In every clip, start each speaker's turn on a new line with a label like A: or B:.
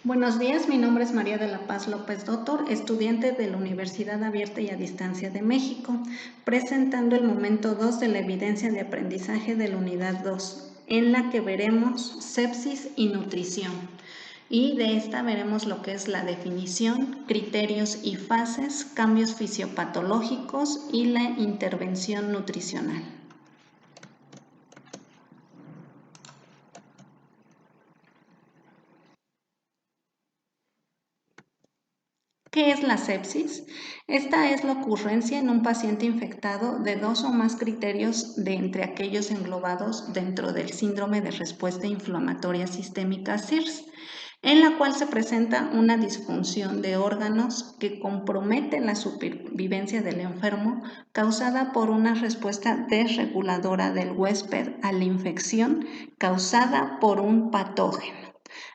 A: Buenos días, mi nombre es María de la Paz López Doctor, estudiante de la Universidad Abierta y a Distancia de México, presentando el momento 2 de la evidencia de aprendizaje de la unidad 2, en la que veremos sepsis y nutrición. Y de esta veremos lo que es la definición, criterios y fases, cambios fisiopatológicos y la intervención nutricional. ¿Qué es la sepsis? Esta es la ocurrencia en un paciente infectado de dos o más criterios de entre aquellos englobados dentro del síndrome de respuesta inflamatoria sistémica SIRS, en la cual se presenta una disfunción de órganos que compromete la supervivencia del enfermo causada por una respuesta desreguladora del huésped a la infección causada por un patógeno.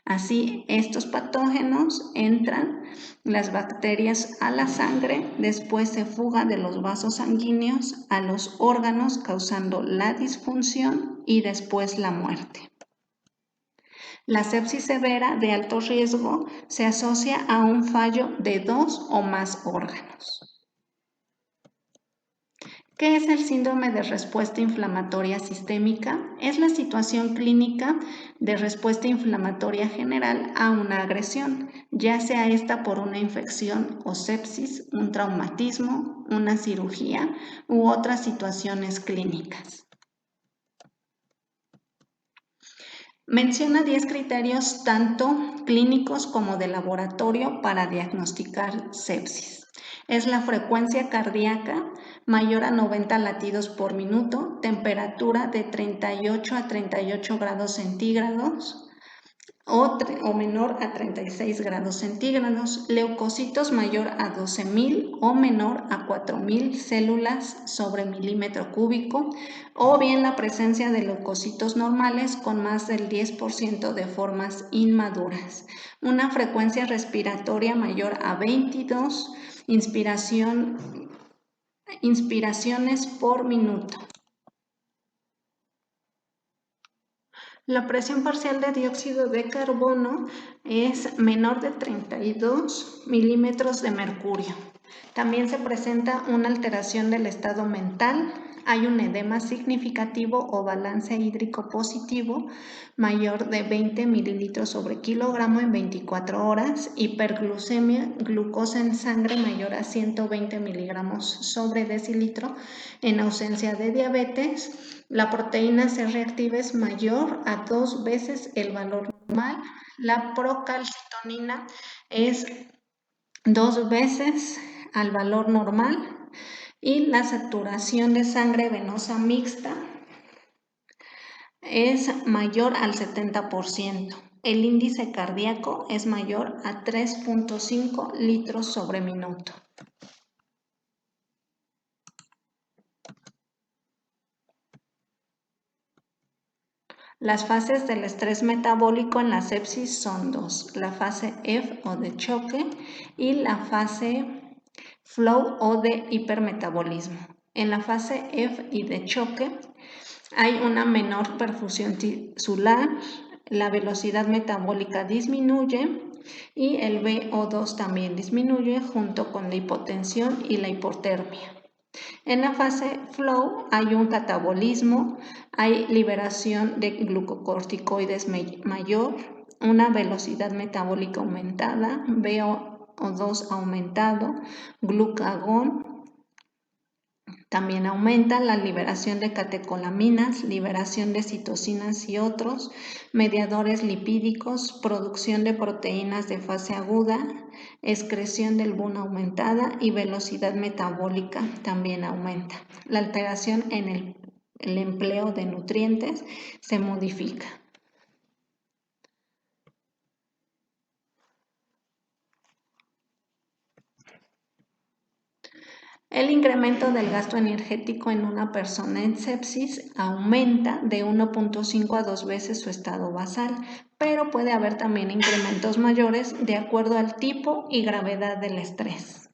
A: Así, estos patógenos entran las bacterias a la sangre, después se fugan de los vasos sanguíneos a los órganos causando la disfunción y después la muerte. La sepsis severa de alto riesgo se asocia a un fallo de dos o más órganos. ¿Qué es el síndrome de respuesta inflamatoria sistémica? Es la situación clínica de respuesta inflamatoria general a una agresión, ya sea esta por una infección o sepsis, un traumatismo, una cirugía u otras situaciones clínicas. Menciona 10 criterios tanto clínicos como de laboratorio para diagnosticar sepsis. Es la frecuencia cardíaca mayor a 90 latidos por minuto, temperatura de 38 a 38 grados centígrados o menor a 36 grados centígrados, leucocitos mayor a 12.000 o menor a 4.000 células sobre milímetro cúbico, o bien la presencia de leucocitos normales con más del 10% de formas inmaduras, una frecuencia respiratoria mayor a 22 inspiraciones por minuto. La presión parcial de dióxido de carbono es menor de 32 milímetros de mercurio. También se presenta una alteración del estado mental. Hay un edema significativo o balance hídrico positivo mayor de 20 mililitros sobre kilogramo en 24 horas, hiperglucemia, glucosa en sangre mayor a 120 miligramos sobre decilitro en ausencia de diabetes. La proteína C reactiva es mayor a 2 veces el valor normal. La procalcitonina es 2 veces al valor normal y la saturación de sangre venosa mixta es mayor al 70%. El índice cardíaco es mayor a 3.5 litros sobre minuto. Las fases del estrés metabólico en la sepsis son dos, la fase F o de choque y la fase flow o de hipermetabolismo. En la fase F y de choque hay una menor perfusión tisular, la velocidad metabólica disminuye y el VO2 también disminuye junto con la hipotensión y la hipotermia. En la fase flow hay un catabolismo, hay liberación de glucocorticoides mayor, una velocidad metabólica aumentada, VO2 aumentado, glucagón también aumenta, la liberación de catecolaminas, liberación de citocinas y otros, mediadores lipídicos, producción de proteínas de fase aguda, excreción del BUN aumentada y velocidad metabólica también aumenta. La alteración en el empleo de nutrientes se modifica. El incremento del gasto energético en una persona en sepsis aumenta de 1.5 a 2 veces su estado basal, pero puede haber también incrementos mayores de acuerdo al tipo y gravedad del estrés.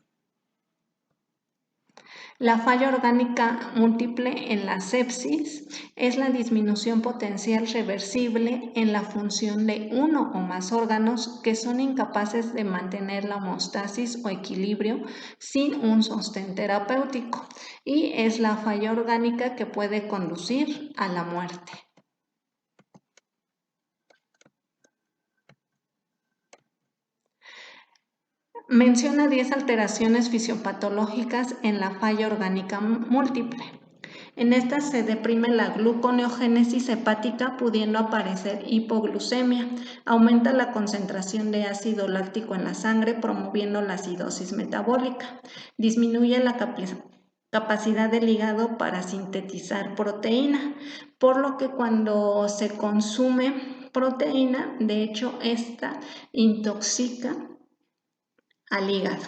A: La falla orgánica múltiple en la sepsis es la disminución potencial reversible en la función de uno o más órganos que son incapaces de mantener la homeostasis o equilibrio sin un sostén terapéutico, y es la falla orgánica que puede conducir a la muerte. Menciona 10 alteraciones fisiopatológicas en la falla orgánica múltiple. En estas se deprime la gluconeogénesis hepática, pudiendo aparecer hipoglucemia. Aumenta la concentración de ácido láctico en la sangre, promoviendo la acidosis metabólica. Disminuye la capacidad del hígado para sintetizar proteína, por lo que cuando se consume proteína, de hecho, esta intoxica al hígado,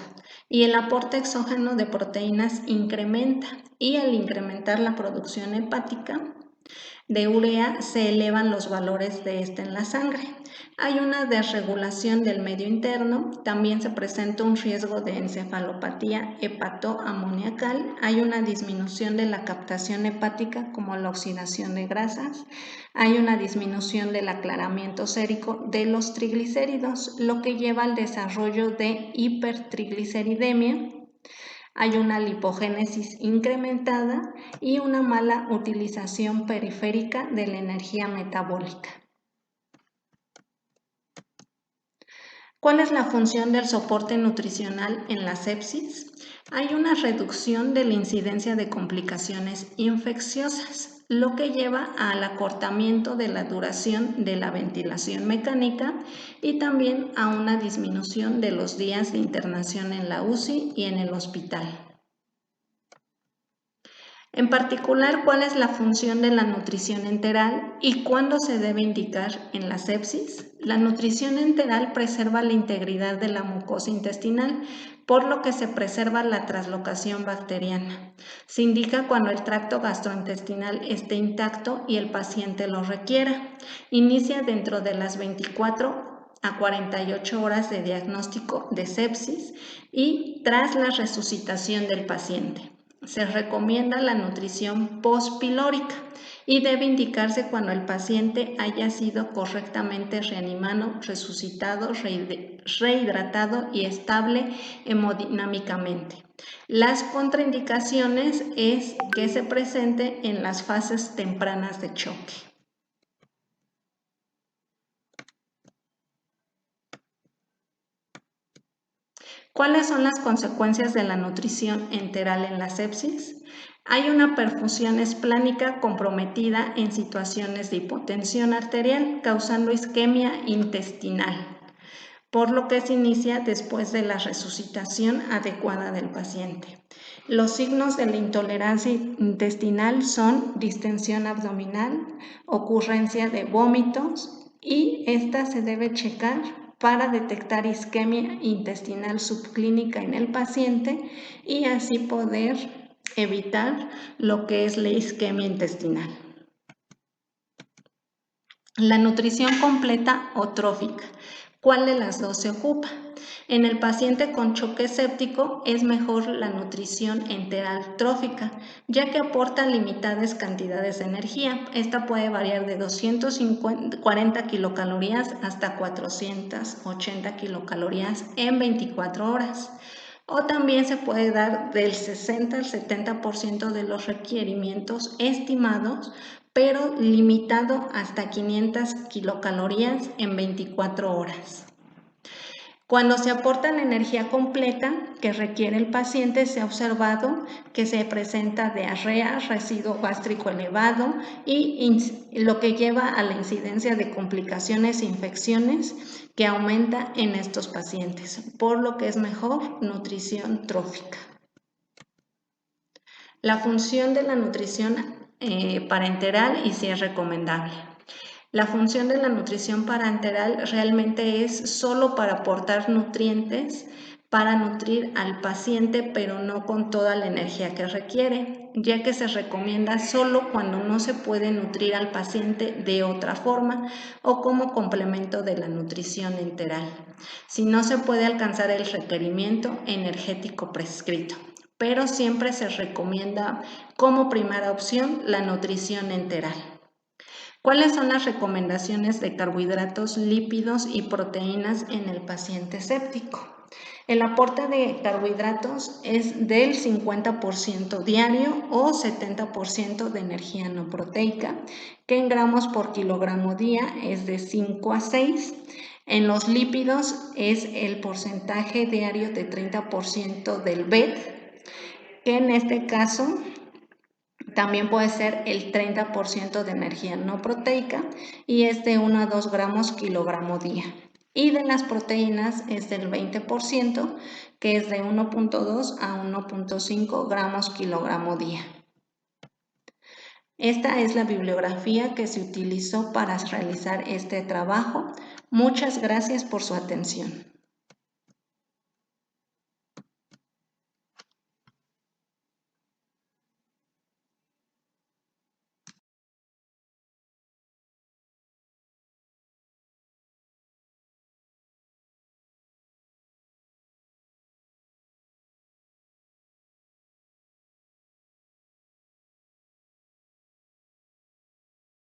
A: y el aporte exógeno de proteínas incrementa, y al incrementar la producción hepática de urea se elevan los valores de esta en la sangre. Hay una desregulación del medio interno, también se presenta un riesgo de encefalopatía hepatoamoniacal, hay una disminución de la captación hepática como la oxidación de grasas, hay una disminución del aclaramiento sérico de los triglicéridos, lo que lleva al desarrollo de hipertrigliceridemia. Hay una lipogénesis incrementada y una mala utilización periférica de la energía metabólica. ¿Cuál es la función del soporte nutricional en la sepsis? Hay una reducción de la incidencia de complicaciones infecciosas, lo que lleva al acortamiento de la duración de la ventilación mecánica y también a una disminución de los días de internación en la UCI y en el hospital. En particular, ¿cuál es la función de la nutrición enteral y cuándo se debe indicar en la sepsis? La nutrición enteral preserva la integridad de la mucosa intestinal, por lo que se preserva la translocación bacteriana. Se indica cuando el tracto gastrointestinal esté intacto y el paciente lo requiera. Inicia dentro de las 24 a 48 horas de diagnóstico de sepsis y tras la resucitación del paciente. Se recomienda la nutrición postpilórica y debe indicarse cuando el paciente haya sido correctamente reanimado, resucitado, rehidratado y estable hemodinámicamente. Las contraindicaciones es que se presente en las fases tempranas de choque. ¿Cuáles son las consecuencias de la nutrición enteral en la sepsis? Hay una perfusión esplánica comprometida en situaciones de hipotensión arterial, causando isquemia intestinal, por lo que se inicia después de la resucitación adecuada del paciente. Los signos de la intolerancia intestinal son distensión abdominal, ocurrencia de vómitos, y esta se debe checar para detectar isquemia intestinal subclínica en el paciente y así poder evitar lo que es la isquemia intestinal. La nutrición completa o trófica. ¿Cuál de las dos se ocupa? En el paciente con choque séptico es mejor la nutrición enteral trófica, ya que aporta limitadas cantidades de energía. Esta puede variar de 240 kilocalorías hasta 480 kilocalorías en 24 horas. O también se puede dar del 60 al 70% de los requerimientos estimados, pero limitado hasta 500 kilocalorías en 24 horas. Cuando se aporta la energía completa que requiere el paciente, se ha observado que se presenta diarrea, residuo gástrico elevado y lo que lleva a la incidencia de complicaciones e infecciones que aumenta en estos pacientes, por lo que es mejor nutrición trófica. La función de la nutrición parenteral y si es recomendable. La función de la nutrición parenteral realmente es solo para aportar nutrientes, para nutrir al paciente, pero no con toda la energía que requiere, ya que se recomienda solo cuando no se puede nutrir al paciente de otra forma o como complemento de la nutrición enteral, si no se puede alcanzar el requerimiento energético prescrito. pero siempre se recomienda como primera opción la nutrición enteral. ¿Cuáles son las recomendaciones de carbohidratos, lípidos y proteínas en el paciente séptico? El aporte de carbohidratos es del 50% diario o 70% de energía no proteica, que en gramos por kilogramo día es de 5 a 6. En los lípidos es el porcentaje diario de 30% del BED, que en este caso también puede ser el 30% de energía no proteica y es de 1 a 2 gramos kilogramo día. Y de las proteínas es del 20%, que es de 1.2 a 1.5 gramos kilogramo día. Esta es la bibliografía que se utilizó para realizar este trabajo. Muchas gracias por su atención.